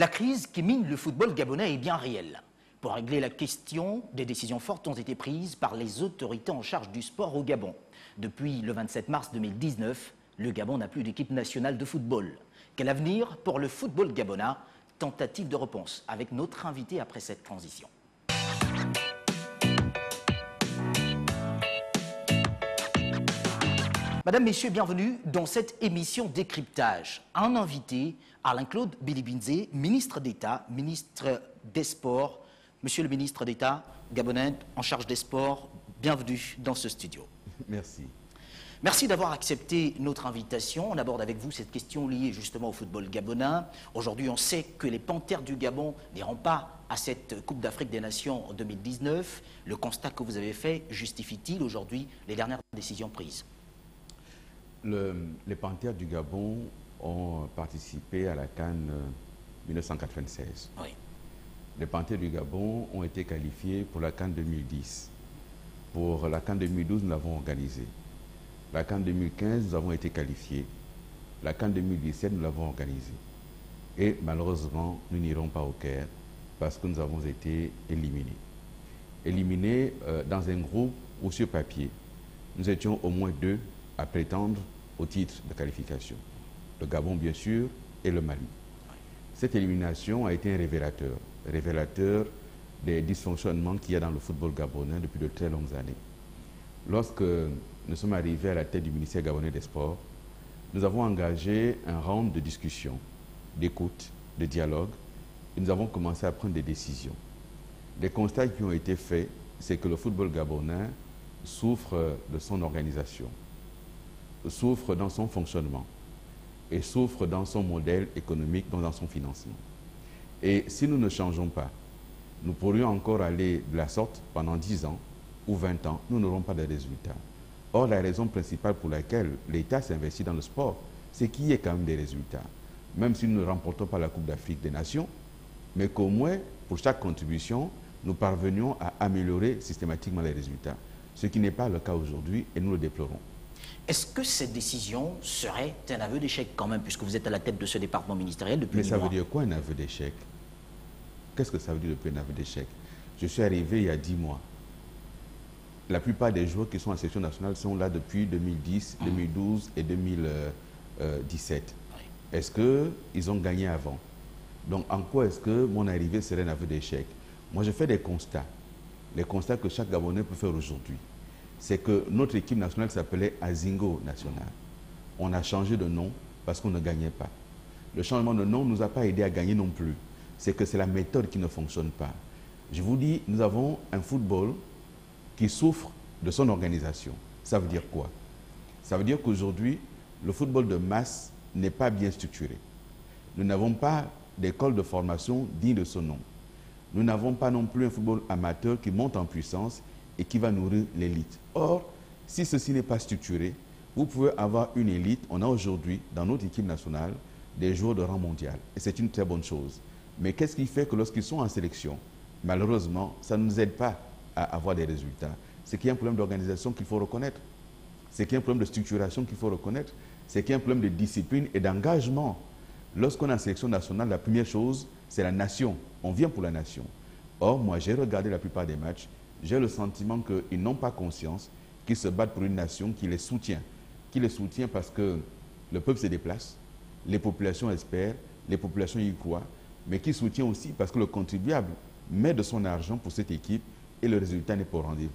La crise qui mine le football gabonais est bien réelle. Pour régler la question, des décisions fortes ont été prises par les autorités en charge du sport au Gabon. Depuis le 27 mars 2019, le Gabon n'a plus d'équipe nationale de football. Quel avenir pour le football gabonais? Tentative de réponse avec notre invité après cette transition. Madame, Messieurs, bienvenue dans cette émission Décryptage. Un invité, Alain-Claude Bilibinze, ministre d'État, ministre des Sports. Monsieur le ministre d'État gabonais en charge des sports, bienvenue dans ce studio. Merci. Merci d'avoir accepté notre invitation. On aborde avec vous cette question liée justement au football gabonais. Aujourd'hui, on sait que les Panthères du Gabon n'iront pas à cette Coupe d'Afrique des Nations en 2019. Le constat que vous avez fait justifie-t-il aujourd'hui les dernières décisions prises? Les Panthères du Gabon ont participé à la CAN 1996. Oui. Les Panthères du Gabon ont été qualifiés pour la CAN 2010. Pour la CAN 2012, nous l'avons organisée. La CAN 2015, nous avons été qualifiés. La CAN 2017, nous l'avons organisée. Et malheureusement, nous n'irons pas au Caire parce que nous avons été éliminés. Éliminés dans un groupe où sur papier, nous étions au moins deux à prétendre au titre de qualification. Le Gabon, bien sûr, et le Mali. Cette élimination a été un révélateur des dysfonctionnements qu'il y a dans le football gabonais depuis de très longues années. Lorsque nous sommes arrivés à la tête du ministère gabonais des Sports, nous avons engagé un round de discussion, d'écoute, de dialogue, et nous avons commencé à prendre des décisions. Les constats qui ont été faits, c'est que le football gabonais souffre de son organisation, souffre dans son fonctionnement et souffre dans son modèle économique, dans son financement. Et si nous ne changeons pas, nous pourrions encore aller de la sorte pendant 10 ans ou 20 ans, nous n'aurons pas de résultats. Or, la raison principale pour laquelle l'État s'investit dans le sport, c'est qu'il y ait quand même des résultats. Même si nous ne remportons pas la Coupe d'Afrique des Nations, mais qu'au moins, pour chaque contribution, nous parvenions à améliorer systématiquement les résultats. Ce qui n'est pas le cas aujourd'hui et nous le déplorons. Est-ce que cette décision serait un aveu d'échec quand même, puisque vous êtes à la tête de ce département ministériel depuis 10 mois? Mais ça veut dire quoi un aveu d'échec? Qu'est-ce que ça veut dire depuis un aveu d'échec? Je suis arrivé il y a 10 mois. La plupart des joueurs qui sont en sélection nationale sont là depuis 2010, 2012 et 2017. Oui. Est-ce qu'ils ont gagné avant? Donc en quoi est-ce que mon arrivée serait un aveu d'échec? Moi je fais des constats. Les constats que chaque Gabonais peut faire aujourd'hui. C'est que notre équipe nationale s'appelait Azingo National. On a changé de nom parce qu'on ne gagnait pas. Le changement de nom ne nous a pas aidé à gagner non plus. C'est que c'est la méthode qui ne fonctionne pas. Je vous dis, nous avons un football qui souffre de son organisation. Ça veut dire quoi? Ça veut dire qu'aujourd'hui, le football de masse n'est pas bien structuré. Nous n'avons pas d'école de formation digne de ce nom. Nous n'avons pas non plus un football amateur qui monte en puissance et qui va nourrir l'élite. Or, si ceci n'est pas structuré, vous pouvez avoir une élite. On a aujourd'hui, dans notre équipe nationale, des joueurs de rang mondial. Et c'est une très bonne chose. Mais qu'est-ce qui fait que lorsqu'ils sont en sélection, malheureusement, ça ne nous aide pas à avoir des résultats? C'est qu'il y a un problème d'organisation qu'il faut reconnaître. C'est qu'il y a un problème de structuration qu'il faut reconnaître. C'est qu'il y a un problème de discipline et d'engagement. Lorsqu'on est en sélection nationale, la première chose, c'est la nation. On vient pour la nation. Or, moi, j'ai regardé la plupart des matchs. J'ai le sentiment qu'ils n'ont pas conscience qu'ils se battent pour une nation qui les soutient. Qui les soutient parce que le peuple se déplace, les populations espèrent, les populations y croient, mais qui soutient aussi parce que le contribuable met de son argent pour cette équipe et le résultat n'est pas au rendez-vous.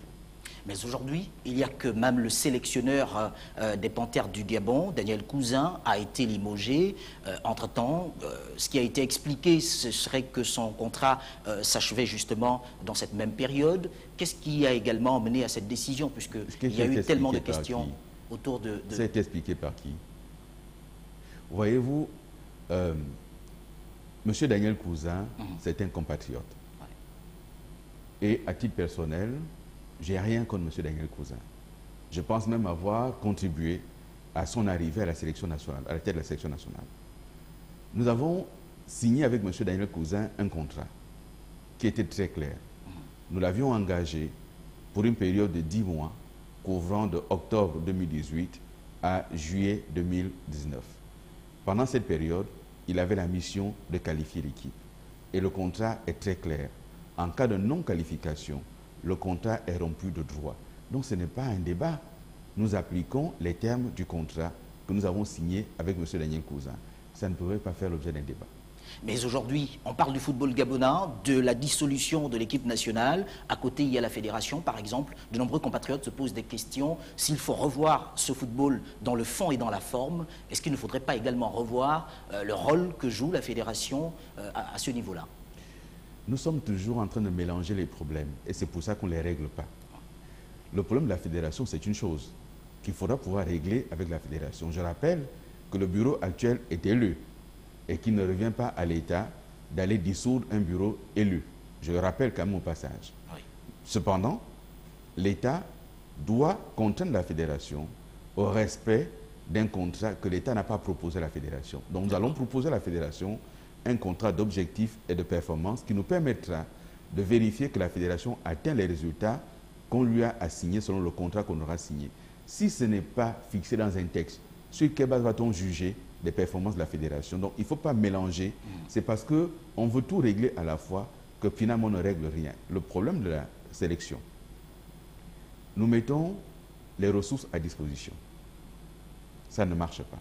Mais aujourd'hui, il n'y a que même le sélectionneur des Panthères du Gabon, Daniel Cousin, a été limogé. Entre-temps, ce qui a été expliqué, ce serait que son contrat s'achevait justement dans cette même période. Qu'est-ce qui a également mené à cette décision, puisqu'il y a eu tellement de questions autour de... Ça a été expliqué par qui? Voyez-vous, M. Daniel Cousin, c'est un compatriote. Ouais. Et à titre personnel, j'ai rien contre M. Daniel Cousin. Je pense même avoir contribué à son arrivée à la sélection nationale, à la tête de la sélection nationale. Nous avons signé avec M. Daniel Cousin un contrat qui était très clair. Nous l'avions engagé pour une période de 10 mois, couvrant de octobre 2018 à juillet 2019. Pendant cette période, il avait la mission de qualifier l'équipe. Et le contrat est très clair. En cas de non-qualification, le contrat est rompu de droit. Donc ce n'est pas un débat. Nous appliquons les termes du contrat que nous avons signé avec M. Daniel Cousin. Ça ne pouvait pas faire l'objet d'un débat. Mais aujourd'hui, on parle du football gabonais, de la dissolution de l'équipe nationale. À côté, il y a la fédération, par exemple. De nombreux compatriotes se posent des questions. S'il faut revoir ce football dans le fond et dans la forme, est-ce qu'il ne faudrait pas également revoir le rôle que joue la fédération à ce niveau-là? Nous sommes toujours en train de mélanger les problèmes et c'est pour ça qu'on ne les règle pas. Le problème de la fédération, c'est une chose qu'il faudra pouvoir régler avec la fédération. Je rappelle que le bureau actuel est élu et qu'il ne revient pas à l'État d'aller dissoudre un bureau élu. Je le rappelle quand même au passage. Oui. Cependant, l'État doit contraindre la fédération au respect d'un contrat que l'État n'a pas proposé à la fédération. Donc nous allons proposer à la fédération un contrat d'objectifs et de performance qui nous permettra de vérifier que la fédération atteint les résultats qu'on lui a assignés selon le contrat qu'on aura signé. Si ce n'est pas fixé dans un texte, sur quelle base va-t-on juger des performances de la fédération? Donc il ne faut pas mélanger. C'est parce qu'on veut tout régler à la fois que finalement on ne règle rien. Le problème de la sélection, nous mettons les ressources à disposition. Ça ne marche pas.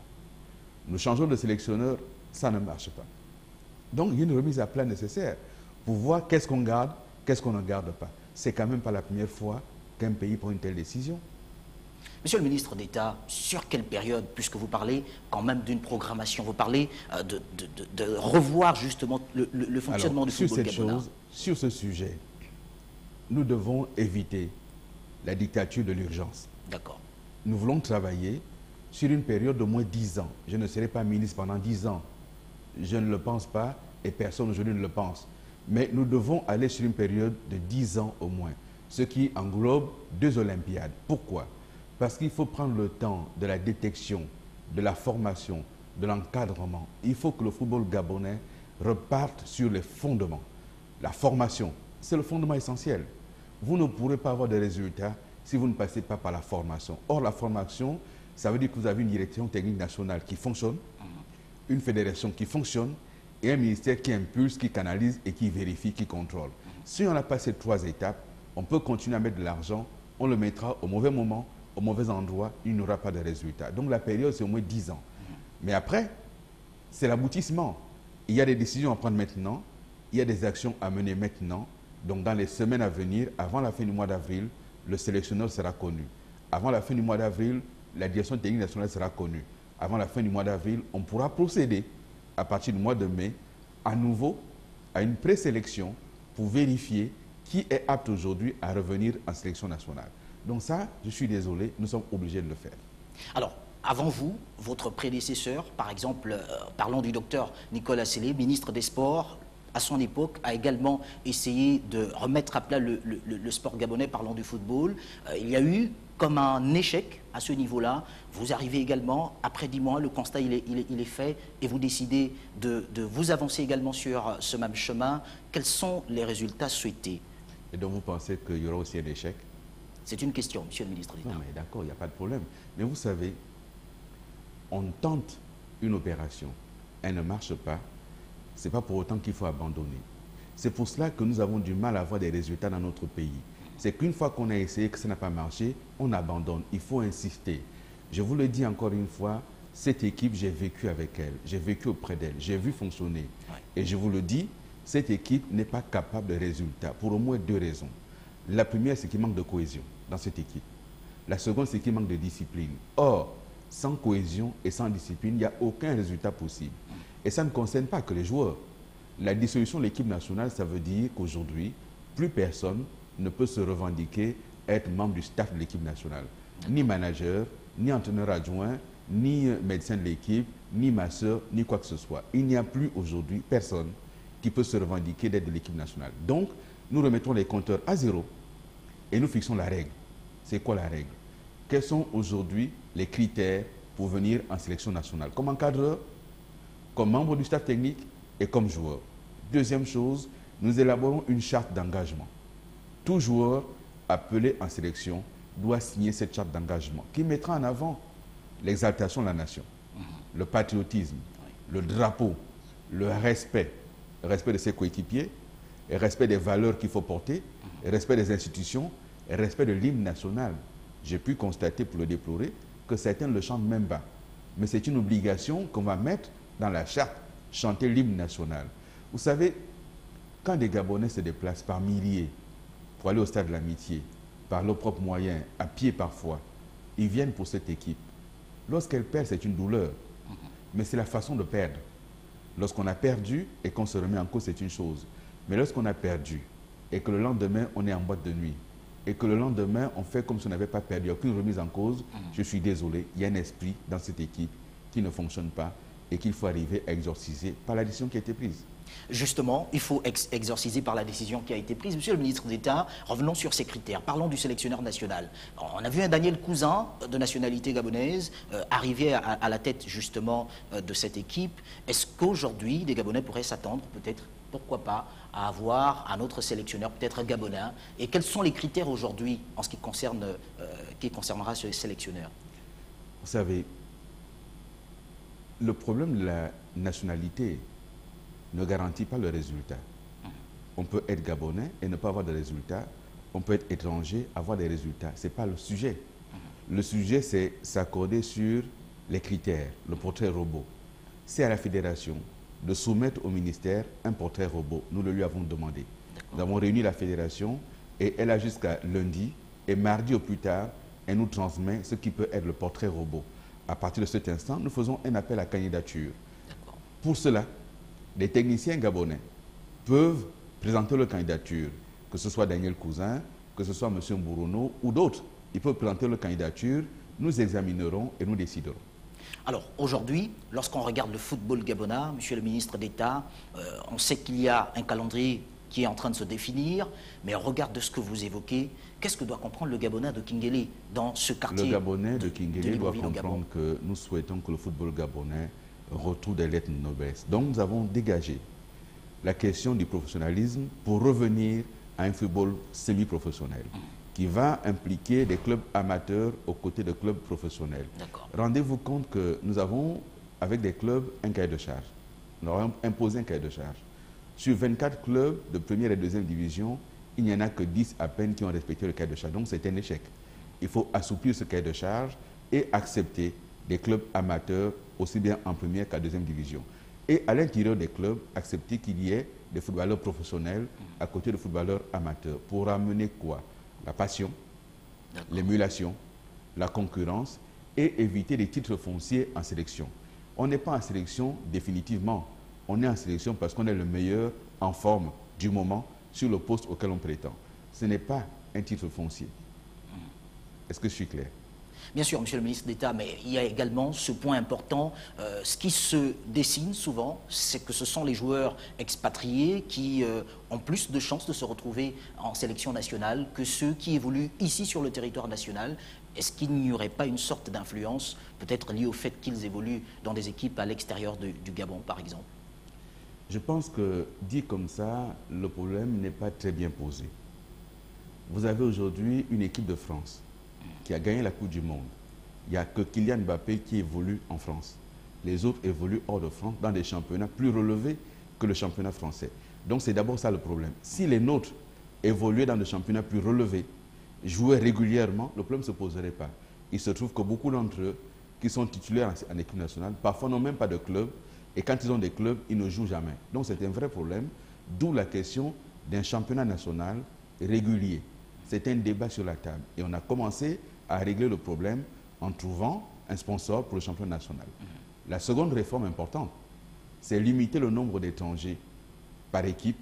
Nous changeons de sélectionneur, ça ne marche pas. Donc il y a une remise à plat nécessaire pour voir qu'est-ce qu'on garde, qu'est-ce qu'on ne garde pas. C'est quand même pas la première fois qu'un pays prend une telle décision. Monsieur le ministre d'État, sur quelle période, puisque vous parlez quand même d'une programmation, vous parlez de revoir justement le fonctionnement du football gabonais? Sur ce sujet, nous devons éviter la dictature de l'urgence. D'accord. Nous voulons travailler sur une période d'au moins 10 ans. Je ne serai pas ministre pendant 10 ans. Je ne le pense pas et personne aujourd'hui ne le pense. Mais nous devons aller sur une période de 10 ans au moins, ce qui englobe 2 Olympiades. Pourquoi? Parce qu'il faut prendre le temps de la détection, de la formation, de l'encadrement. Il faut que le football gabonais reparte sur les fondements. La formation, c'est le fondement essentiel. Vous ne pourrez pas avoir de résultats si vous ne passez pas par la formation. Or, la formation, ça veut dire que vous avez une direction technique nationale qui fonctionne, une fédération qui fonctionne et un ministère qui impulse, qui canalise et qui vérifie, qui contrôle. Si on n'a pas ces 3 étapes, on peut continuer à mettre de l'argent, on le mettra au mauvais moment, au mauvais endroit, il n'aura pas de résultat. Donc la période, c'est au moins 10 ans. Mais après, c'est l'aboutissement. Il y a des décisions à prendre maintenant, il y a des actions à mener maintenant. Donc dans les semaines à venir, avant la fin du mois d'avril, le sélectionneur sera connu. Avant la fin du mois d'avril, la direction technique nationale sera connue. Avant la fin du mois d'avril, on pourra procéder, à partir du mois de mai, à nouveau à une présélection pour vérifier qui est apte aujourd'hui à revenir en sélection nationale. Donc ça, je suis désolé, nous sommes obligés de le faire. Alors, avant vous, votre prédécesseur, par exemple, parlons du docteur Nicolas Sellé, ministre des Sports, à son époque, a également essayé de remettre à plat le sport gabonais, parlant du football. Il y a eu comme un échec à ce niveau-là. Vous arrivez également, après 10 mois, le constat il est fait et vous décidez de vous avancer également sur ce même chemin. Quels sont les résultats souhaités? Et donc vous pensez qu'il y aura aussi un échec? C'est une question, monsieur le ministre d'État. Non, mais d'accord, il n'y a pas de problème. Mais vous savez, on tente une opération, elle ne marche pas, ce n'est pas pour autant qu'il faut abandonner. C'est pour cela que nous avons du mal à avoir des résultats dans notre pays. C'est qu'une fois qu'on a essayé, que ça n'a pas marché, on abandonne. Il faut insister. Je vous le dis encore une fois, cette équipe, j'ai vécu avec elle, j'ai vécu auprès d'elle, j'ai vu fonctionner. Et je vous le dis, cette équipe n'est pas capable de résultats pour au moins 2 raisons. La première, c'est qu'il manque de cohésion dans cette équipe. La seconde, c'est qu'il manque de discipline. Or, sans cohésion et sans discipline, il n'y a aucun résultat possible. Et ça ne concerne pas que les joueurs. La dissolution de l'équipe nationale, ça veut dire qu'aujourd'hui, plus personne ne peut se revendiquer être membre du staff de l'équipe nationale. Ni manager, ni entraîneur adjoint, ni médecin de l'équipe, ni masseur, ni quoi que ce soit. Il n'y a plus aujourd'hui personne qui peut se revendiquer d'être de l'équipe nationale. Donc, nous remettons les compteurs à 0 et nous fixons la règle. C'est quoi la règle? Quels sont aujourd'hui les critères pour venir en sélection nationale? Comme encadreur, comme membre du staff technique et comme joueur. Deuxième chose, nous élaborons une charte d'engagement. Tout joueur appelé en sélection doit signer cette charte d'engagement qui mettra en avant l'exaltation de la nation, le patriotisme, le drapeau, le respect de ses coéquipiers, le respect des valeurs qu'il faut porter, le respect des institutions, le respect de l'hymne national. J'ai pu constater, pour le déplorer, que certains ne le chantent même pas. Mais c'est une obligation qu'on va mettre dans la charte, chanter l'hymne national. Vous savez, quand des Gabonais se déplacent par milliers pour aller au stade de l'Amitié, par leurs propres moyens, à pied parfois, ils viennent pour cette équipe. Lorsqu'elle perd, c'est une douleur. Mais c'est la façon de perdre. Lorsqu'on a perdu et qu'on se remet en cause, c'est une chose. Mais lorsqu'on a perdu et que le lendemain, on est en boîte de nuit, et que le lendemain, on fait comme si on n'avait pas perdu, il n'y a aucune remise en cause, je suis désolé, il y a un esprit dans cette équipe qui ne fonctionne pas et qu'il faut arriver à exorciser par la décision qui a été prise. Justement, il faut exorciser par la décision qui a été prise. Monsieur le ministre d'État, revenons sur ces critères. Parlons du sélectionneur national. On a vu un Daniel Cousin, de nationalité gabonaise, arriver à la tête justement de cette équipe. Est-ce qu'aujourd'hui, les Gabonais pourraient s'attendre peut-être, pourquoi pas, à avoir un autre sélectionneur, peut-être gabonais? Et quels sont les critères aujourd'hui en ce qui concernera ce sélectionneur? Vous savez, le problème de la nationalité ne garantit pas le résultat. On peut être gabonais et ne pas avoir de résultats. On peut être étranger, avoir des résultats. Ce n'est pas le sujet. Le sujet, c'est s'accorder sur les critères, le portrait robot. C'est à la fédération de soumettre au ministère un portrait robot. Nous le lui avons demandé. Nous avons réuni la fédération et elle a jusqu'à lundi et mardi au plus tard, elle nous transmet ce qui peut être le portrait robot. À partir de cet instant, nous faisons un appel à candidature. Pour cela, les techniciens gabonais peuvent présenter leur candidature, que ce soit Daniel Cousin, que ce soit M. Mbourouno ou d'autres. Ils peuvent présenter leur candidature, nous examinerons et nous déciderons. Alors aujourd'hui, lorsqu'on regarde le football gabonais, Monsieur le ministre d'État, on sait qu'il y a un calendrier qui est en train de se définir, mais au regard de ce que vous évoquez, qu'est-ce que doit comprendre le Gabonais de Kingélé dans ce quartier? Le Gabonais de Kingélé doit comprendre que nous souhaitons que le football gabonais retrouve des lettres de noblesse. Donc nous avons dégagé la question du professionnalisme pour revenir à un football semi-professionnel qui va impliquer des clubs amateurs aux côtés de clubs professionnels. Rendez-vous compte que nous avons, avec des clubs, un cahier de charge. Nous avons imposé un cahier de charge. Sur 24 clubs de première et deuxième division, il n'y en a que 10 à peine qui ont respecté le cahier de charge. Donc c'est un échec. Il faut assouplir ce cahier de charge et accepter des clubs amateurs aussi bien en première qu'en deuxième division. Et à l'intérieur des clubs, accepter qu'il y ait des footballeurs professionnels à côté de footballeurs amateurs. Pour ramener quoi? La passion, l'émulation, la concurrence et éviter des titres fonciers en sélection. On n'est pas en sélection définitivement. On est en sélection parce qu'on est le meilleur en forme du moment sur le poste auquel on prétend. Ce n'est pas un titre foncier. Est-ce que je suis clair? Bien sûr, Monsieur le ministre d'État, mais il y a également ce point important. Ce qui se dessine souvent, c'est que ce sont les joueurs expatriés qui ont plus de chances de se retrouver en sélection nationale que ceux qui évoluent ici sur le territoire national. Est-ce qu'il n'y aurait pas une sorte d'influence, peut-être liée au fait qu'ils évoluent dans des équipes à l'extérieur du Gabon, par exemple? Je pense que, dit comme ça, le problème n'est pas très bien posé. Vous avez aujourd'hui une équipe de France qui a gagné la Coupe du Monde. Il n'y a que Kylian Mbappé qui évolue en France. Les autres évoluent hors de France dans des championnats plus relevés que le championnat français. Donc c'est d'abord ça le problème. Si les nôtres évoluaient dans des championnats plus relevés, jouaient régulièrement, le problème ne se poserait pas. Il se trouve que beaucoup d'entre eux qui sont titulaires en équipe nationale, parfois n'ont même pas de club, et quand ils ont des clubs, ils ne jouent jamais. Donc c'est un vrai problème, d'où la question d'un championnat national régulier. C'est un débat sur la table. Et on a commencé à régler le problème en trouvant un sponsor pour le championnat national. La seconde réforme importante, c'est limiter le nombre d'étrangers par équipe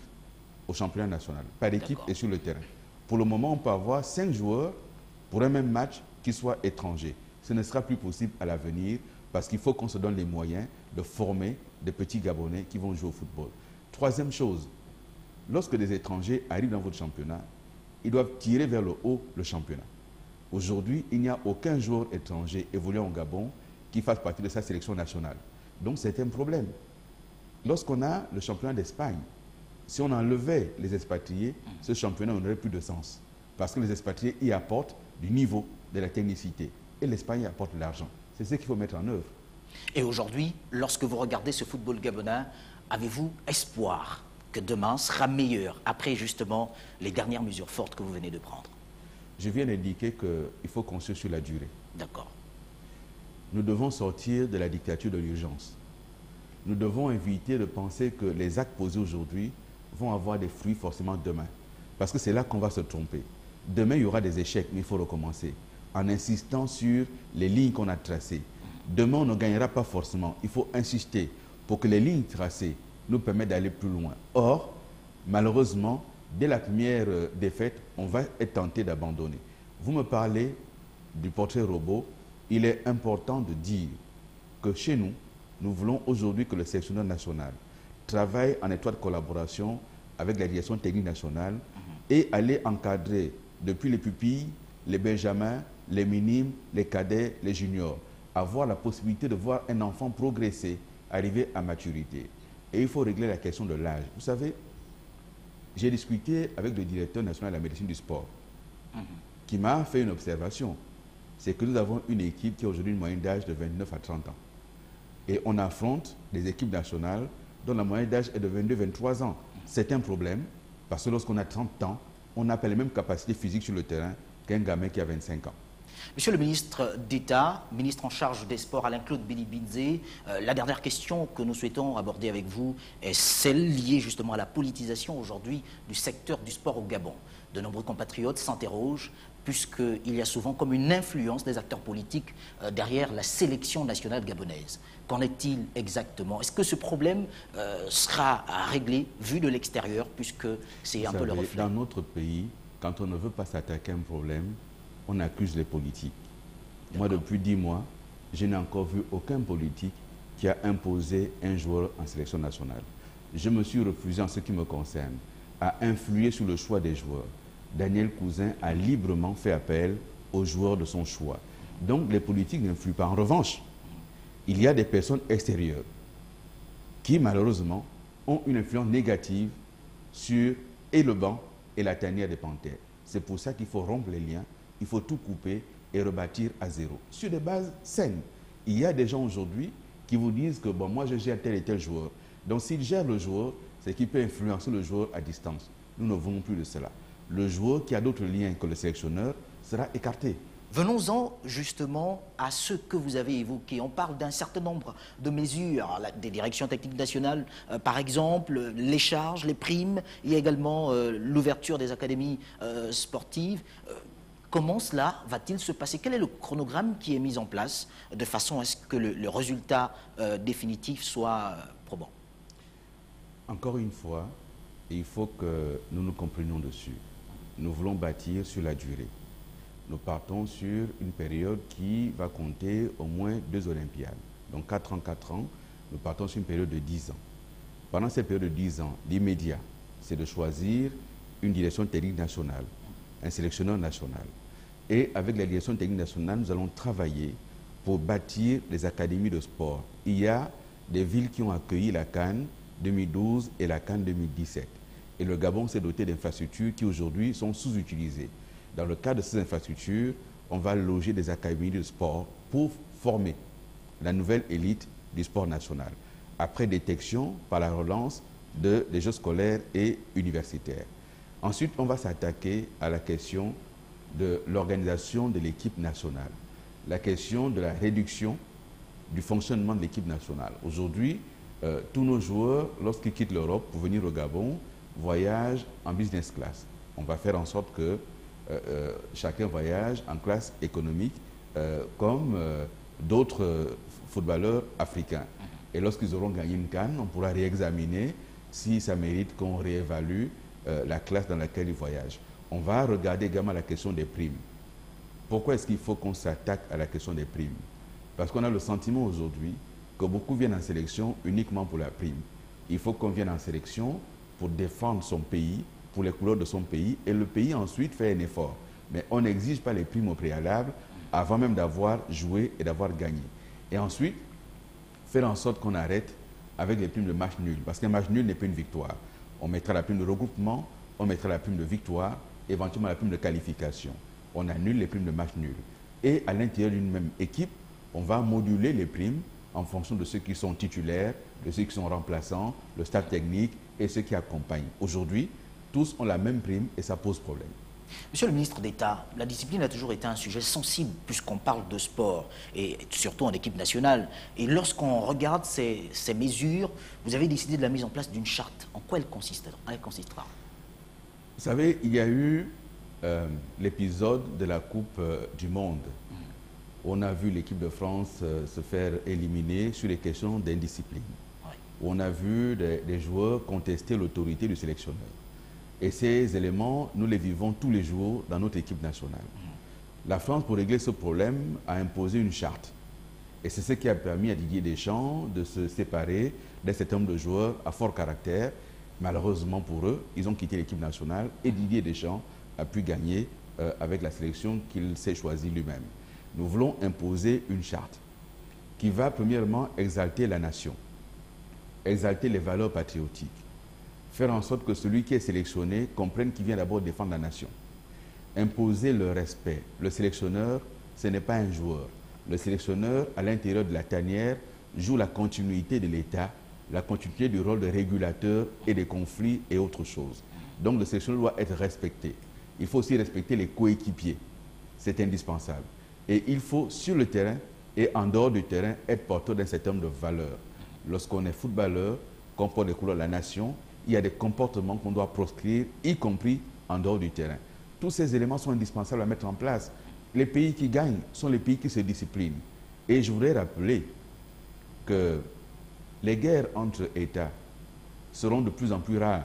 au championnat national, par équipe et sur le terrain. Pour le moment, on peut avoir 5 joueurs pour un même match qui soient étrangers. Ce ne sera plus possible à l'avenir parce qu'il faut qu'on se donne les moyens de former des petits Gabonais qui vont jouer au football. Troisième chose, lorsque des étrangers arrivent dans votre championnat, ils doivent tirer vers le haut le championnat. Aujourd'hui, il n'y a aucun joueur étranger évoluant au Gabon qui fasse partie de sa sélection nationale. Donc c'est un problème. Lorsqu'on a le championnat d'Espagne, si on enlevait les expatriés, ce championnat n'aurait plus de sens. Parce que les expatriés y apportent du niveau, de la technicité. Et l'Espagne y apporte de l'argent. C'est ce qu'il faut mettre en œuvre. Et aujourd'hui, lorsque vous regardez ce football gabonais, avez-vous espoir que demain sera meilleur après justement les dernières mesures fortes que vous venez de prendre? Je viens d'indiquer qu'il faut construire sur la durée. D'accord. Nous devons sortir de la dictature de l'urgence. Nous devons éviter de penser que les actes posés aujourd'hui vont avoir des fruits forcément demain. Parce que c'est là qu'on va se tromper. Demain, il y aura des échecs, mais il faut recommencer. En insistant sur les lignes qu'on a tracées. Demain, on ne gagnera pas forcément. Il faut insister pour que les lignes tracées nous permettent d'aller plus loin. Or, malheureusement, dès la première défaite, on va être tenté d'abandonner. Vous me parlez du portrait robot. Il est important de dire que chez nous, nous voulons aujourd'hui que le sélectionneur national travaille en étroite collaboration avec la direction technique nationale et aller encadrer depuis les pupilles, les benjamins, les minimes, les cadets, les juniors, avoir la possibilité de voir un enfant progresser, arriver à maturité. Et il faut régler la question de l'âge. Vous savez, j'ai discuté avec le directeur national de la médecine du sport qui m'a fait une observation. C'est que nous avons une équipe qui a aujourd'hui une moyenne d'âge de 29 à 30 ans. Et on affronte des équipes nationales dont la moyenne d'âge est de 22-23 ans. C'est un problème parce que lorsqu'on a 30 ans, on n'a pas les mêmes capacités physiques sur le terrain qu'un gamin qui a 25 ans. Monsieur le ministre d'État, ministre en charge des sports, Alain-Claude Bilibinze, la dernière question que nous souhaitons aborder avec vous est celle liée justement à la politisation aujourd'hui du secteur du sport au Gabon. De nombreux compatriotes s'interrogent puisqu'il y a souvent comme une influence des acteurs politiques derrière la sélection nationale gabonaise. Qu'en est-il exactement? Est-ce que ce problème sera réglé vu de l'extérieur puisque c'est un peu le reflet? Dans notre pays, quand on ne veut pas s'attaquer à un problème, on accuse les politiques. Moi, depuis 10 mois, je n'ai encore vu aucun politique qui a imposé un joueur en sélection nationale. Je me suis refusé, en ce qui me concerne, à influer sur le choix des joueurs. Daniel Cousin a librement fait appel aux joueurs de son choix. Donc, les politiques n'influent pas. En revanche, il y a des personnes extérieures qui, malheureusement, ont une influence négative sur et le banc et la tanière des Panthères. C'est pour ça qu'il faut rompre les liens. Il faut tout couper et rebâtir à zéro. Sur des bases saines. Il y a des gens aujourd'hui qui vous disent que bon, moi je gère tel et tel joueur. Donc s'il gère le joueur, c'est qu'il peut influencer le joueur à distance. Nous ne voulons plus de cela. Le joueur qui a d'autres liens que le sélectionneur sera écarté. Venons-en justement à ce que vous avez évoqué. On parle d'un certain nombre de mesures, des directions techniques nationales, par exemple, les charges, les primes, il y a également l'ouverture des académies sportives. Comment cela va-t-il se passer? Quel est le chronogramme qui est mis en place de façon à ce que le résultat définitif soit probant? Encore une fois, il faut que nous nous comprenions dessus. Nous voulons bâtir sur la durée. Nous partons sur une période qui va compter au moins 2 Olympiades. Donc 4 ans, nous partons sur une période de 10 ans. Pendant cette période de 10 ans, l'immédiat, c'est de choisir une direction technique nationale, un sélectionneur national. Et avec la direction technique nationale, nous allons travailler pour bâtir les académies de sport. Il y a des villes qui ont accueilli la CAN 2012 et la CAN 2017. Et le Gabon s'est doté d'infrastructures qui aujourd'hui sont sous-utilisées. Dans le cadre de ces infrastructures, on va loger des académies de sport pour former la nouvelle élite du sport national. Après détection par la relance des jeux scolaires et universitaires. Ensuite, on va s'attaquer à la question de l'organisation de l'équipe nationale, la question de la réduction du fonctionnement de l'équipe nationale. Aujourd'hui, tous nos joueurs, lorsqu'ils quittent l'Europe pour venir au Gabon, voyagent en business class. On va faire en sorte que chacun voyage en classe économique comme d'autres footballeurs africains. Et lorsqu'ils auront gagné une CAN, on pourra réexaminer si ça mérite qu'on réévalue la classe dans laquelle ils voyagent. On va regarder également la question des primes. Pourquoi est-ce qu'il faut qu'on s'attaque à la question des primes? Parce qu'on a le sentiment aujourd'hui que beaucoup viennent en sélection uniquement pour la prime. Il faut qu'on vienne en sélection pour défendre son pays, pour les couleurs de son pays, et le pays ensuite fait un effort. Mais on n'exige pas les primes au préalable avant même d'avoir joué et d'avoir gagné. Et ensuite, faire en sorte qu'on arrête avec les primes de match nul. Parce qu'un match nul n'est pas une victoire. On mettra la prime de regroupement, on mettra la prime de victoire, éventuellement la prime de qualification. On annule les primes de match nul. Et à l'intérieur d'une même équipe, on va moduler les primes en fonction de ceux qui sont titulaires, de ceux qui sont remplaçants, le staff technique et ceux qui accompagnent. Aujourd'hui, tous ont la même prime et ça pose problème. Monsieur le ministre d'État, la discipline a toujours été un sujet sensible puisqu'on parle de sport et surtout en équipe nationale. Et lorsqu'on regarde ces mesures, vous avez décidé de la mise en place d'une charte. En quoi elle consistera? Vous savez, il y a eu l'épisode de la Coupe du Monde. On a vu l'équipe de France se faire éliminer sur les questions d'indiscipline. Ouais. On a vu des joueurs contester l'autorité du sélectionneur. Et ces éléments, nous les vivons tous les jours dans notre équipe nationale. La France, pour régler ce problème, a imposé une charte. Et c'est ce qui a permis à Didier Deschamps de se séparer d'un certain nombre de joueurs à fort caractère. Malheureusement pour eux, ils ont quitté l'équipe nationale et Didier Deschamps a pu gagner avec la sélection qu'il s'est choisie lui-même. Nous voulons imposer une charte qui va premièrement exalter la nation, exalter les valeurs patriotiques, faire en sorte que celui qui est sélectionné comprenne qu'il vient d'abord défendre la nation. Imposer le respect. Le sélectionneur, ce n'est pas un joueur. Le sélectionneur, à l'intérieur de la tanière, joue la continuité de l'État, la continuité du rôle de régulateur et des conflits et autres choses. Donc le sélectionneur doit être respecté. Il faut aussi respecter les coéquipiers. C'est indispensable. Et il faut, sur le terrain et en dehors du terrain, être porteur d'un certain nombre de valeurs. Lorsqu'on est footballeur, qu'on porte les couleurs de la nation, il y a des comportements qu'on doit proscrire, y compris en dehors du terrain. Tous ces éléments sont indispensables à mettre en place. Les pays qui gagnent sont les pays qui se disciplinent. Et je voudrais rappeler que les guerres entre États seront de plus en plus rares.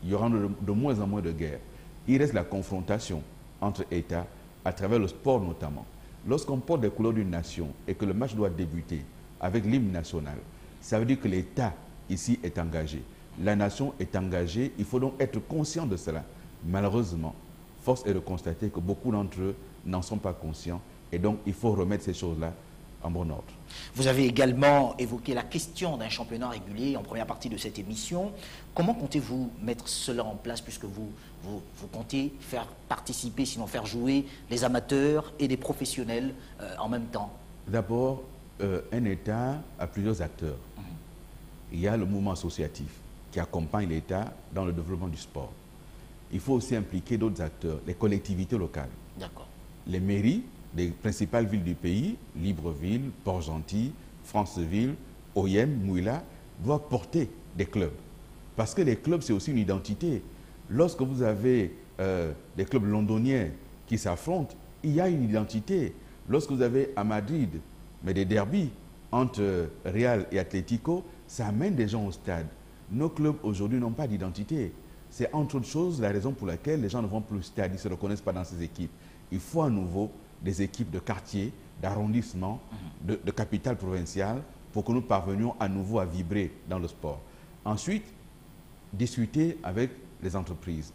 Il y aura de moins en moins de guerres. Il reste la confrontation entre États à travers le sport notamment. Lorsqu'on porte les couleurs d'une nation et que le match doit débuter avec l'hymne national, ça veut dire que l'État ici est engagé. La nation est engagée, il faut donc être conscient de cela. Malheureusement, force est de constater que beaucoup d'entre eux n'en sont pas conscients et donc il faut remettre ces choses-là en bon ordre. Vous avez également évoqué la question d'un championnat régulier en première partie de cette émission. Comment comptez-vous mettre cela en place puisque vous comptez faire participer, sinon faire jouer les amateurs et les professionnels en même temps? D'abord, un État a plusieurs acteurs. Il y a le mouvement associatif qui accompagne l'État dans le développement du sport. Il faut aussi impliquer d'autres acteurs, les collectivités locales. D'accord. Les mairies des principales villes du pays, Libreville, Port-Gentil, Franceville, Oyem, Mouila, doivent porter des clubs. Parce que les clubs, c'est aussi une identité. Lorsque vous avez des clubs londoniens qui s'affrontent, il y a une identité. Lorsque vous avez à Madrid, mais des derbies entre Real et Atlético, ça amène des gens au stade. Nos clubs aujourd'hui n'ont pas d'identité. C'est entre autres choses la raison pour laquelle les gens ne vont plus au stade, ils ne se reconnaissent pas dans ces équipes. Il faut à nouveau des équipes de quartier, d'arrondissement, de capitale provinciale pour que nous parvenions à nouveau à vibrer dans le sport. Ensuite, discuter avec les entreprises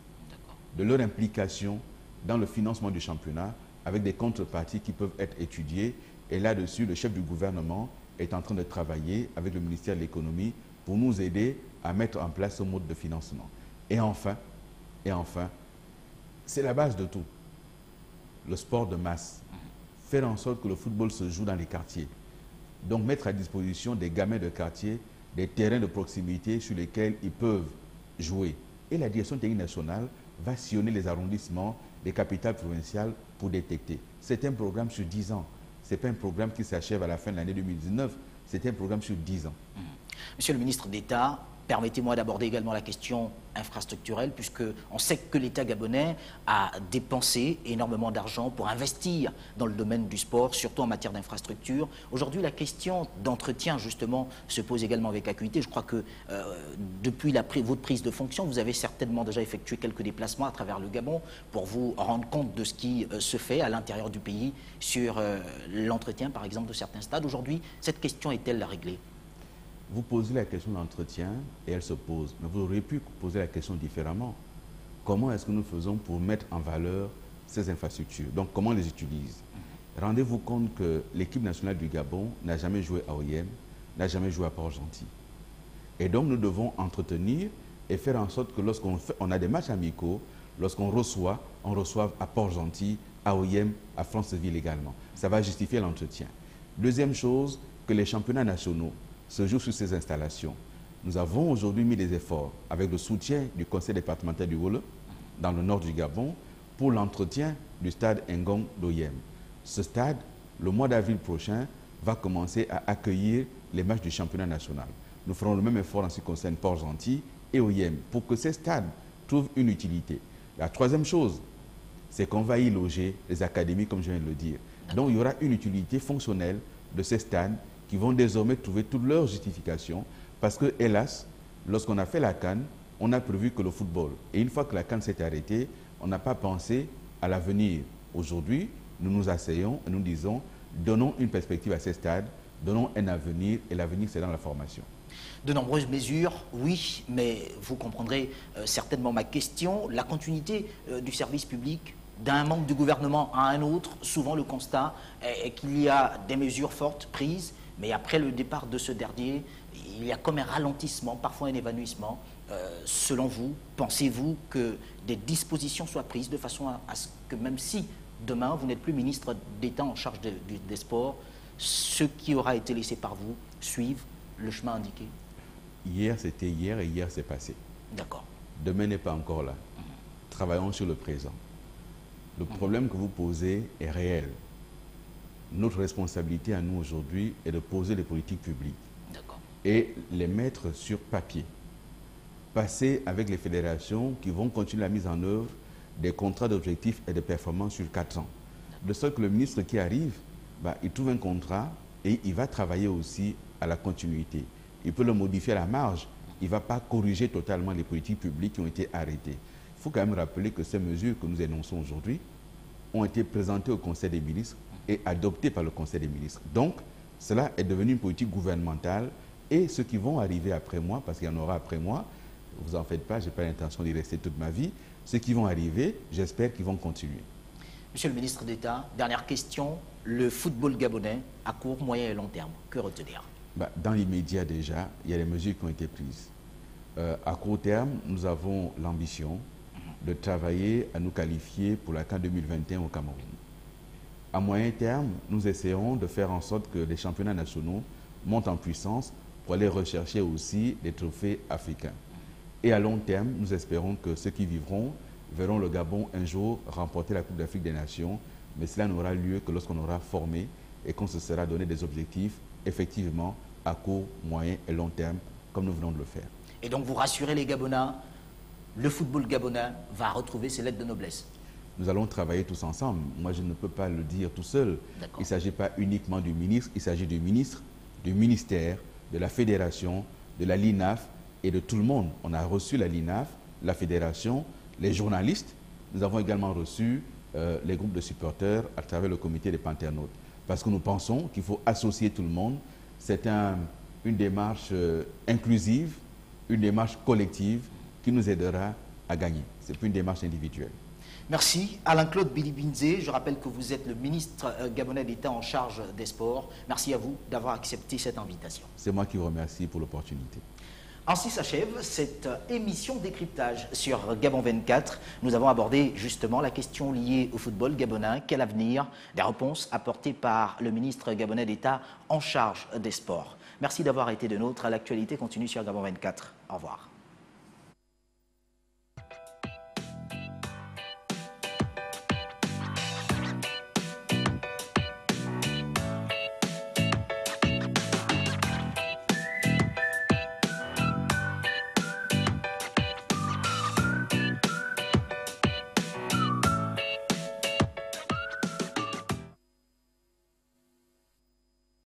de leur implication dans le financement du championnat avec des contreparties qui peuvent être étudiées. Et là-dessus, le chef du gouvernement est en train de travailler avec le ministère de l'économie pour nous aider à mettre en place ce mode de financement. Et enfin, c'est la base de tout. Le sport de masse. Faire en sorte que le football se joue dans les quartiers. Donc mettre à disposition des gamins de quartier des terrains de proximité sur lesquels ils peuvent jouer. Et la direction technique nationale va sillonner les arrondissements, les capitales provinciales pour détecter. C'est un programme sur 10 ans. Ce n'est pas un programme qui s'achève à la fin de l'année 2019. C'est un programme sur 10 ans. Monsieur le ministre d'État, permettez-moi d'aborder également la question infrastructurelle, puisqu'on sait que l'État gabonais a dépensé énormément d'argent pour investir dans le domaine du sport, surtout en matière d'infrastructure. Aujourd'hui, la question d'entretien, justement, se pose également avec acuité. Je crois que depuis votre prise de fonction, vous avez certainement déjà effectué quelques déplacements à travers le Gabon pour vous rendre compte de ce qui se fait à l'intérieur du pays sur l'entretien, par exemple, de certains stades. Aujourd'hui, cette question est-elle réglée ? Vous posez la question de l'entretien et elle se pose. Mais vous auriez pu poser la question différemment. Comment est-ce que nous faisons pour mettre en valeur ces infrastructures? Donc, comment on les utilise? Rendez-vous compte que l'équipe nationale du Gabon n'a jamais joué à Oyem, n'a jamais joué à Port-Gentil. Et donc, nous devons entretenir et faire en sorte que lorsqu'on a des matchs amicaux, lorsqu'on reçoit, on reçoive à Port-Gentil, à Oyem, à Franceville également. Ça va justifier l'entretien. Deuxième chose, que les championnats nationaux se jouent sur ces installations. Nous avons aujourd'hui mis des efforts avec le soutien du conseil départemental du Wolo, dans le nord du Gabon, pour l'entretien du stade Ngong d'Oyem. Ce stade, le mois d'avril prochain, va commencer à accueillir les matchs du championnat national. Nous ferons le même effort en ce qui concerne Port-Gentil et Oyem pour que ces stades trouvent une utilité. La troisième chose, c'est qu'on va y loger les académies, comme je viens de le dire. Donc il y aura une utilité fonctionnelle de ces stades qui vont désormais trouver toute leur justification parce que, hélas, lorsqu'on a fait la CAN, on a prévu que le football. Et une fois que la CAN s'est arrêtée, on n'a pas pensé à l'avenir. Aujourd'hui, nous nous asseyons et nous disons, donnons une perspective à ces stades, donnons un avenir, et l'avenir, c'est dans la formation. De nombreuses mesures, oui, mais vous comprendrez certainement ma question. La continuité du service public, d'un membre du gouvernement à un autre, souvent le constat est qu'il y a des mesures fortes prises, mais après le départ de ce dernier, il y a comme un ralentissement, parfois un évanouissement. Selon vous, pensez-vous que des dispositions soient prises de façon à ce que même si demain vous n'êtes plus ministre d'État en charge des sports, ce qui aura été laissé par vous suivent le chemin indiqué? Hier, c'était hier et hier, c'est passé. D'accord. Demain n'est pas encore là. Travaillons sur le présent. Le problème que vous posez est réel. Notre responsabilité à nous aujourd'hui est de poser les politiques publiques et les mettre sur papier. Passer avec les fédérations qui vont continuer la mise en œuvre des contrats d'objectifs et de performance sur 4 ans. De sorte que le ministre qui arrive, il trouve un contrat et il va travailler aussi à la continuité. Il peut le modifier à la marge. Il ne va pas corriger totalement les politiques publiques qui ont été arrêtées. Il faut quand même rappeler que ces mesures que nous énonçons aujourd'hui ont été présentées au Conseil des ministres et adoptées par le Conseil des ministres. Donc, cela est devenu une politique gouvernementale et ceux qui vont arriver après moi, parce qu'il y en aura après moi, vous en faites pas, je n'ai pas l'intention d'y rester toute ma vie, ceux qui vont arriver, j'espère qu'ils vont continuer. Monsieur le ministre d'État, dernière question, le football gabonais à court, moyen et long terme, que retenir? Dans l'immédiat déjà, il y a des mesures qui ont été prises. À court terme, nous avons l'ambition de travailler à nous qualifier pour la CAN 2021 au Cameroun. À moyen terme, nous essayons de faire en sorte que les championnats nationaux montent en puissance pour aller rechercher aussi des trophées africains. Et à long terme, nous espérons que ceux qui vivront verront le Gabon un jour remporter la Coupe d'Afrique des Nations, mais cela n'aura lieu que lorsqu'on aura formé et qu'on se sera donné des objectifs effectivement à court, moyen et long terme, comme nous venons de le faire. Et donc vous rassurez les Gabonais, le football gabonais va retrouver ses lettres de noblesse? Nous allons travailler tous ensemble. Moi, je ne peux pas le dire tout seul. Il ne s'agit pas uniquement du ministre, il s'agit du ministre, du ministère, de la fédération, de la LINAF et de tout le monde. On a reçu la LINAF, la fédération, les journalistes. Nous avons également reçu les groupes de supporters à travers le comité des Panternautes. Parce que nous pensons qu'il faut associer tout le monde. C'est une démarche inclusive, une démarche collective qui nous aidera à gagner. Ce n'est plus une démarche individuelle. Merci. Alain-Claude Bilibinze, je rappelle que vous êtes le ministre gabonais d'État en charge des sports. Merci à vous d'avoir accepté cette invitation. C'est moi qui vous remercie pour l'opportunité. Ainsi s'achève cette émission décryptage sur Gabon 24. Nous avons abordé justement la question liée au football gabonais. Quel avenir? Des réponses apportées par le ministre gabonais d'État en charge des sports. Merci d'avoir été de nôtres. L'actualité continue sur Gabon 24. Au revoir.